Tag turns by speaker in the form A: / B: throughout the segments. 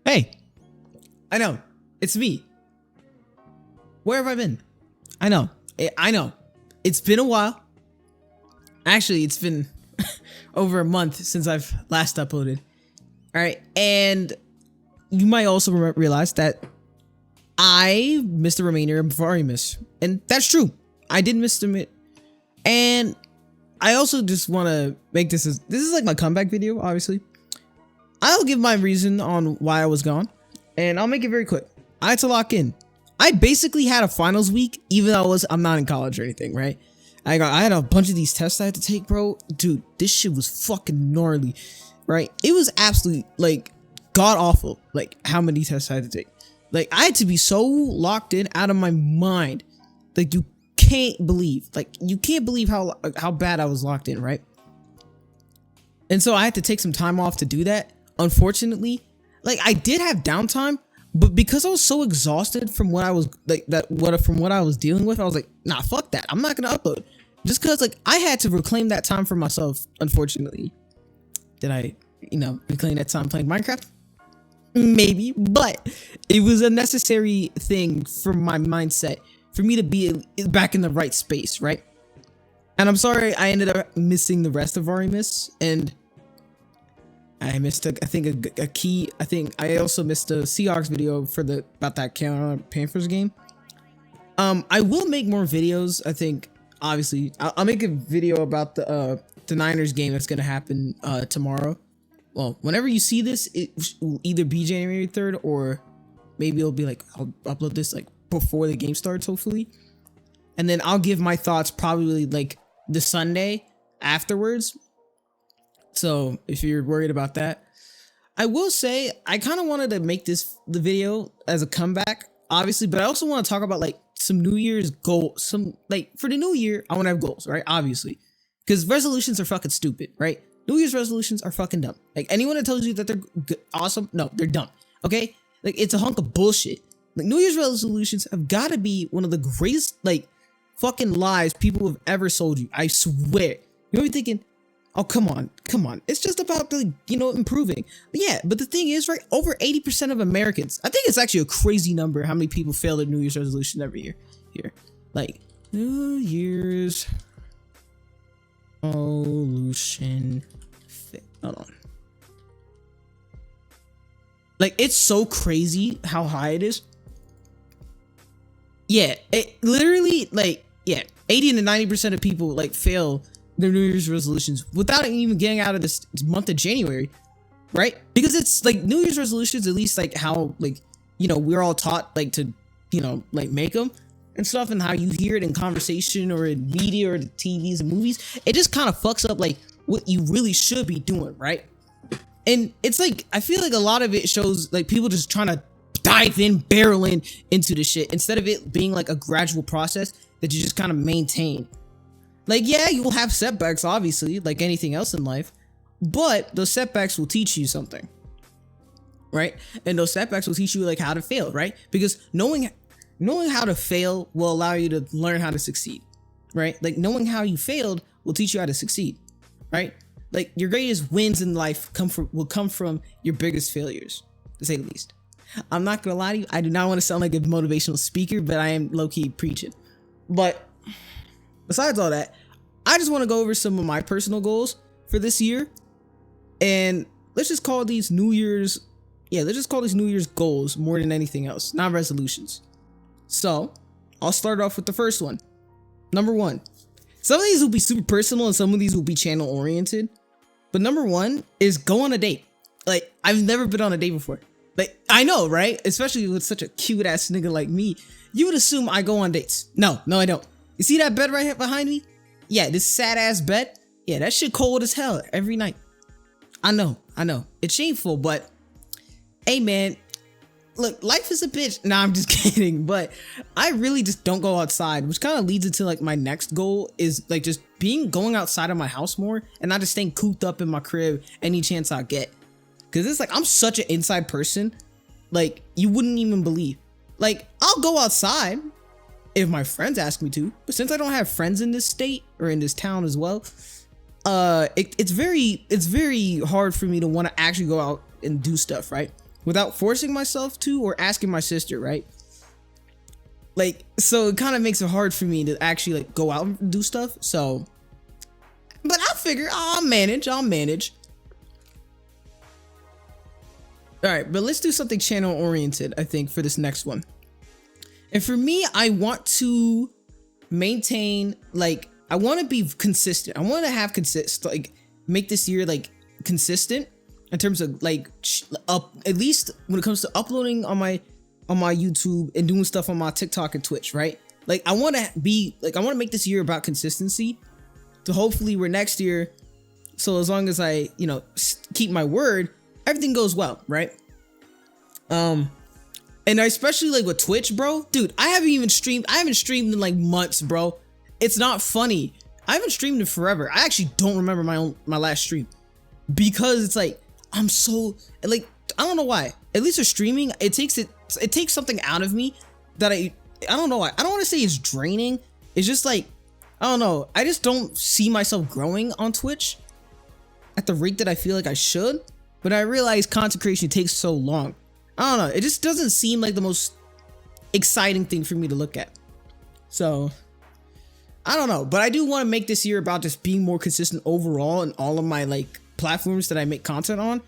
A: Hey, I know, it's me. Where have I been? I know. It's been a while. Actually, it's been over a month since I've last uploaded. All right, and you might also realize that I missed the remainder of Varimus, and that's true. I did miss them, and I also just want to make this is like my comeback video. Obviously, I'll give my reason on why I was gone, and I'll make it very quick. I had to lock in. I basically had a finals week, even though I'm not in college or anything, right? I had a bunch of these tests I had to take, bro. Dude, this shit was fucking gnarly, right? It was absolutely like god awful, like how many tests I had to take. Like I had to be so locked in out of my mind. Like you can't believe how bad I was locked in, right? And so I had to take some time off to do that. Unfortunately, like I did have downtime, but because I was so exhausted from what I was dealing with, I was like, nah, fuck that. I'm not gonna upload. Just cause like I had to reclaim that time for myself, unfortunately. Did I, reclaim that time playing Minecraft? Maybe, but it was a necessary thing for my mindset for me to be back in the right space, right? And I'm sorry I ended up missing the rest of Varimus, and I missed a key. I think I also missed a Seahawks video about that Carolina Panthers game. I will make more videos. I think obviously I'll make a video about the Niners game that's gonna happen tomorrow. Well, whenever you see this, it will either be January 3rd or maybe it'll be like I'll upload this like before the game starts, hopefully, and then I'll give my thoughts probably like the Sunday afterwards. So if you're worried about that, I will say I kind of wanted to make the video as a comeback, obviously, but I also want to talk about like some New Year's goals. Some like for the new year, I want to have goals, right? Obviously, because resolutions are fucking stupid, right? New Year's resolutions are fucking dumb. Like anyone that tells you that they're awesome, no, they're dumb. Okay, like it's a hunk of bullshit. Like New Year's resolutions have got to be one of the greatest like fucking lies people have ever sold you. I swear. You'll be thinking, oh, come on. It's just about the, improving. But yeah, but the thing is, right, over 80% of Americans, I think it's actually a crazy number how many people fail their New Year's resolution every year. Here, like New Year's resolution. Hold on. Like it's so crazy how high it is. Yeah, it literally 80 to 90% of people like fail their New Year's resolutions without even getting out of this month of January, right? Because it's like New Year's resolutions, at least like how we're all taught like to make them and stuff, and how you hear it in conversation or in media or the TVs and movies. It just kind of fucks up like what you really should be doing, right? And it's like I feel like a lot of it shows like people just trying to dive in, barreling into the shit instead of it being like a gradual process that you just kind of maintain. Like, yeah, you will have setbacks, obviously, like anything else in life, but those setbacks will teach you something, right? And those setbacks will teach you like how to fail, right? Because knowing how to fail will allow you to learn how to succeed, right? Like knowing how you failed will teach you how to succeed, right? Like your greatest wins in life will come from your biggest failures, to say the least. I'm not gonna lie to you, I do not want to sound like a motivational speaker, but I am low-key preaching. But besides all that, I just want to go over some of my personal goals for this year. And let's just call these New Year's goals more than anything else, not resolutions. So I'll start off with the first one. Number one. Some of these will be super personal and some of these will be channel oriented. But number one is go on a date. Like, I've never been on a date before. Like, I know, right? Especially with such a cute ass nigga like me. You would assume I go on dates. No, I don't. You see that bed right here behind me? Yeah, this sad ass bed. Yeah, that shit cold as hell every night. I know. It's shameful, but hey man, look, life is a bitch. Nah, I'm just kidding. But I really just don't go outside, which kind of leads into like my next goal is like just going outside of my house more and not just staying cooped up in my crib any chance I get. Cause it's like I'm such an inside person, like you wouldn't even believe. Like I'll go outside if my friends ask me to, but since I don't have friends in this state or in this town as well, it's very hard for me to want to actually go out and do stuff, right? without forcing myself to or asking my sister, right? Like, so it kind of makes it hard for me to actually like go out and do stuff. So, but I figure I'll manage. All right, but let's do something channel oriented, I think, for this next one. And for me, I want to maintain, like, I want to be consistent. I want to have like, make this year like consistent in terms of like at least when it comes to uploading on my YouTube and doing stuff on my TikTok and Twitch, right? Like, I want to make this year about consistency to hopefully where next year, so as long as I, you know, keep my word, everything goes well, right? And I especially like with Twitch, bro, dude, I haven't streamed in like months, bro. It's not funny. I haven't streamed in forever. I actually don't remember my last stream because it's like, I'm so like, I don't know why. At least for streaming, it takes something out of me that I don't know why. I don't want to say it's draining. It's just like, I don't know. I just don't see myself growing on Twitch at the rate that I feel like I should. But I realize content creation takes so long. I don't know. It just doesn't seem like the most exciting thing for me to look at. So, I don't know. But I do want to make this year about just being more consistent overall in all of my like platforms that I make content on.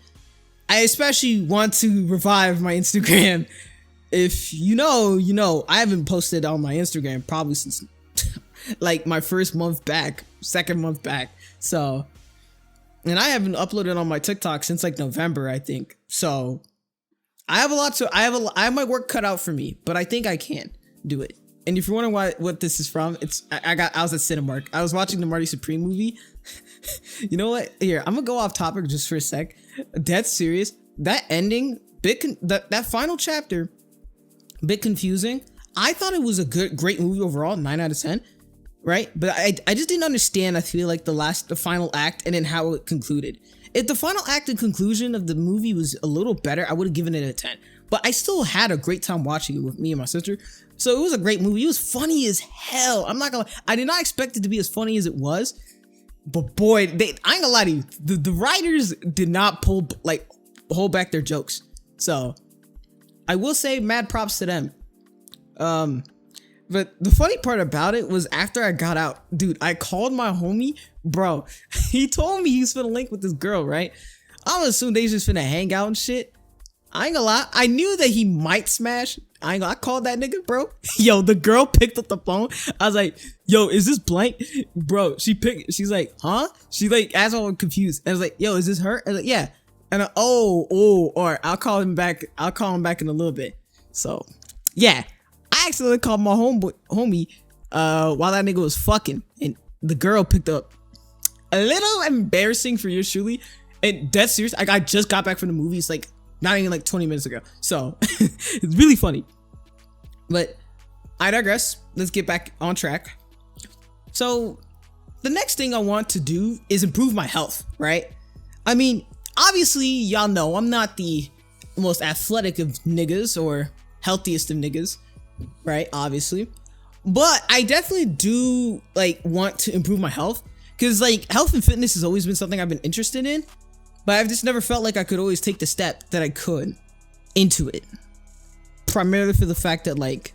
A: I especially want to revive my Instagram. If you know, you know, I haven't posted on my Instagram probably since like my first month back, second month back. So, and I haven't uploaded on my TikTok since like November, I think. So I have my work cut out for me, but I think I can do it. And if you're wondering what this is from, I was at Cinemark. I was watching the Marty Supreme movie. You know what? Here, I'm gonna go off topic just for a sec. Dead serious. That ending, that final chapter, bit confusing. I thought it was a great movie overall, 9 out of 10. Right? But I just didn't understand, I feel like the final act and then how it concluded. If the final act and conclusion of the movie was a little better, I would have given it a 10. But I still had a great time watching it with me and my sister. So it was a great movie. It was funny as hell. I'm not gonna, I did not expect it to be as funny as it was. But boy, I ain't gonna lie to you. The writers did not hold back their jokes. So I will say mad props to them. But the funny part about it was after I got out, dude, I called my homie, bro. He told me he was finna link with this girl, right? I would assume they just finna hang out and shit. I ain't gonna lie. I knew that he might smash. I called that nigga, bro. Yo, the girl picked up the phone. I was like, yo, is this blank? Bro, she's like, huh? She like asked all confused. And I was like, yo, is this her? I was like, yeah. And all right, I'll call him back in a little bit. So yeah. I accidentally called my homie while that nigga was fucking, and the girl picked up. A little embarrassing for you, truly. And that's serious. I just got back from the movies like not even like 20 minutes ago. So it's really funny. But I digress. Let's get back on track. So the next thing I want to do is improve my health, right? I mean, obviously, y'all know I'm not the most athletic of niggas or healthiest of niggas. Right, obviously, but I definitely do like want to improve my health because like health and fitness has always been something I've been interested in, but I've just never felt like I could always take the step that I could into it, primarily for the fact that like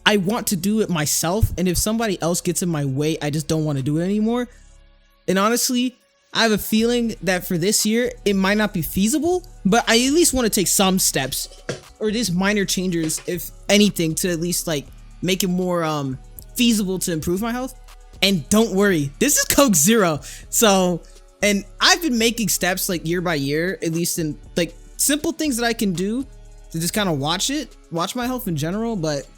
A: I want to do it myself, and if somebody else gets in my way, I just don't want to do it anymore. And honestly, I have a feeling that for this year it might not be feasible, but I at least want to take some steps or just minor changes, if anything, to at least like make it more feasible to improve my health. And don't worry, this is Coke Zero. So, and I've been making steps like year by year, at least in like simple things that I can do to just kind of watch my health in general. But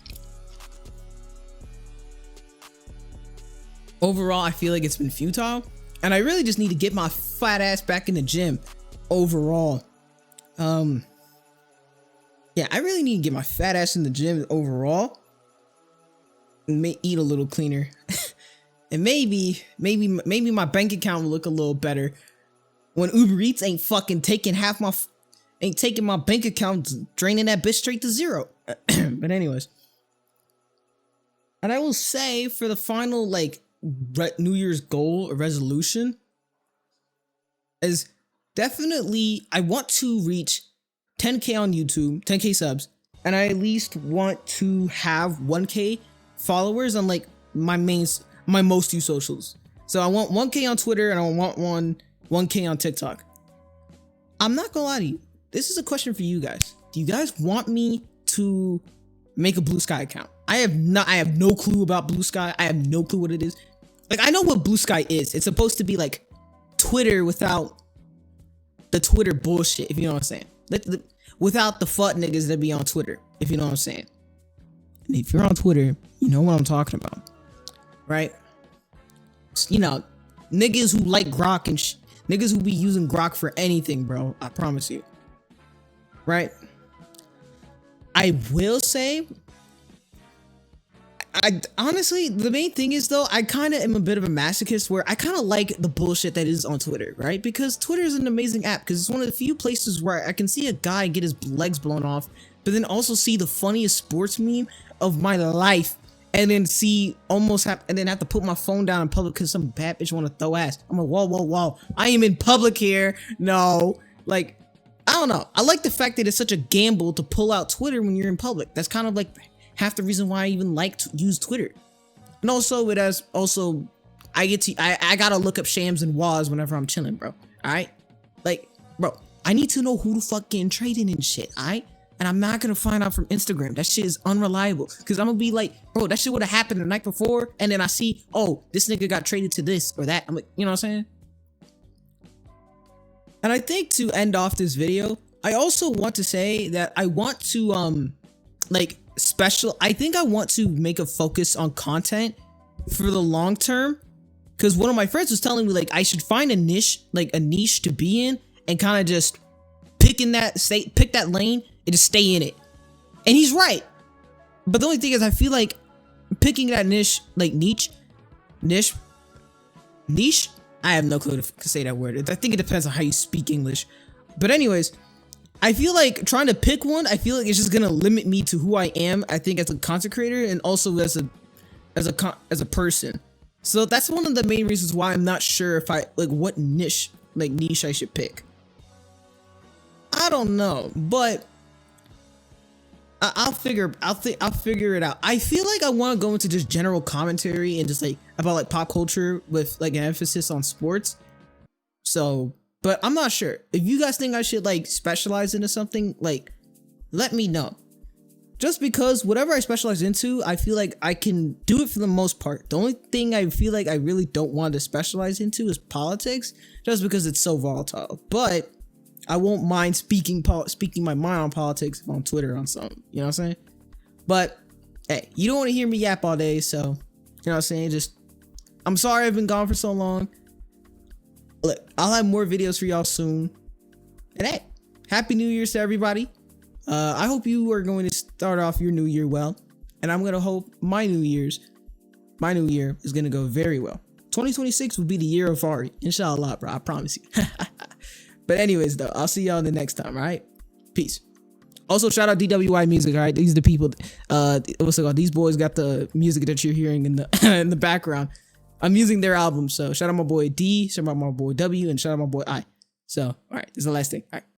A: overall, I feel like it's been futile, and I really just need to get my fat ass back in the gym overall. Yeah, I really need to get my fat ass in the gym overall and eat a little cleaner. And maybe my bank account will look a little better when Uber Eats ain't fucking taking my bank account, draining that bitch straight to zero. But anyways, and I will say for the final like New Year's goal or resolution is definitely I want to reach 10K on YouTube, 10K subs, and I at least want to have 1K followers on like my most used socials. So I want 1K on Twitter and I want 1K on TikTok. I'm not gonna lie to you. This is a question for you guys. Do you guys want me to make a Blue Sky account? I have no clue about Blue Sky. I have no clue what it is. Like, I know what Blue Sky is. It's supposed to be like Twitter without the Twitter bullshit, if you know what I'm saying. Without the fuck niggas that be on Twitter, if you know what I'm saying. And if you're on Twitter, you know what I'm talking about, right? You know, niggas who like Grok and niggas who be using Grok for anything, bro. I promise you. Right? I will say, I honestly, the main thing is though, I kind of am a bit of a masochist where I kind of like the bullshit that is on Twitter, right? Because Twitter is an amazing app because it's one of the few places where I can see a guy get his legs blown off, but then also see the funniest sports meme of my life, and then have to put my phone down in public because some bad bitch want to throw ass. I'm like, whoa, I am in public here. No, like, I don't know. I like the fact that it's such a gamble to pull out Twitter when you're in public. That's kind of like half the reason why I even like to use Twitter. And also I gotta look up shams and waz whenever I'm chilling, bro. All right, like, bro, I need to know who the fuck getting traded and shit. All right, and I'm not gonna find out from Instagram. That shit is unreliable because I'm gonna be like, bro, that shit would have happened the night before, and then I see, oh, this nigga got traded to this or that. I'm like, you know what I'm saying? And I think to end off this video, I also want to say that I want to I think I want to make a focus on content for the long term, because one of my friends was telling me like I should find a niche to be in and kind of just pick that lane and just stay in it. And he's right. But the only thing is, I feel like picking that niche, I have no clue to say that word. I think it depends on how you speak English. But anyways, I feel like trying to pick one, I feel like it's just gonna limit me to who I am, I think, as a content creator and also as a person. So that's one of the main reasons why I'm not sure if what niche I should pick. I don't know, but I'll figure it out. I feel like I want to go into just general commentary and just about pop culture with an emphasis on sports. So, but I'm not sure. If you guys think I should specialize into something, let me know. Just because whatever I specialize into, I feel like I can do it for the most part. The only thing I feel like I really don't want to specialize into is politics, just because it's so volatile. But I won't mind speaking my mind on politics if I'm on Twitter on something. You know what I'm saying? But hey, you don't want to hear me yap all day, so you know what I'm saying? I'm sorry I've been gone for so long. Look, I'll have more videos for y'all soon. And hey, Happy New Year's to everybody. I hope you are going to start off your new year well. And I'm going to hope my new year is going to go very well. 2026 will be the year of Ari. Inshallah, bro. I promise you. But anyways, though, I'll see y'all the next time, all right? Peace. Also, shout out DWI Music, all right? These are the people, what's it called? These boys got the music that you're hearing in the in the background. I'm using their album, so shout out my boy D, shout out my boy W, and shout out my boy I. So, all right, this is the last thing. All right.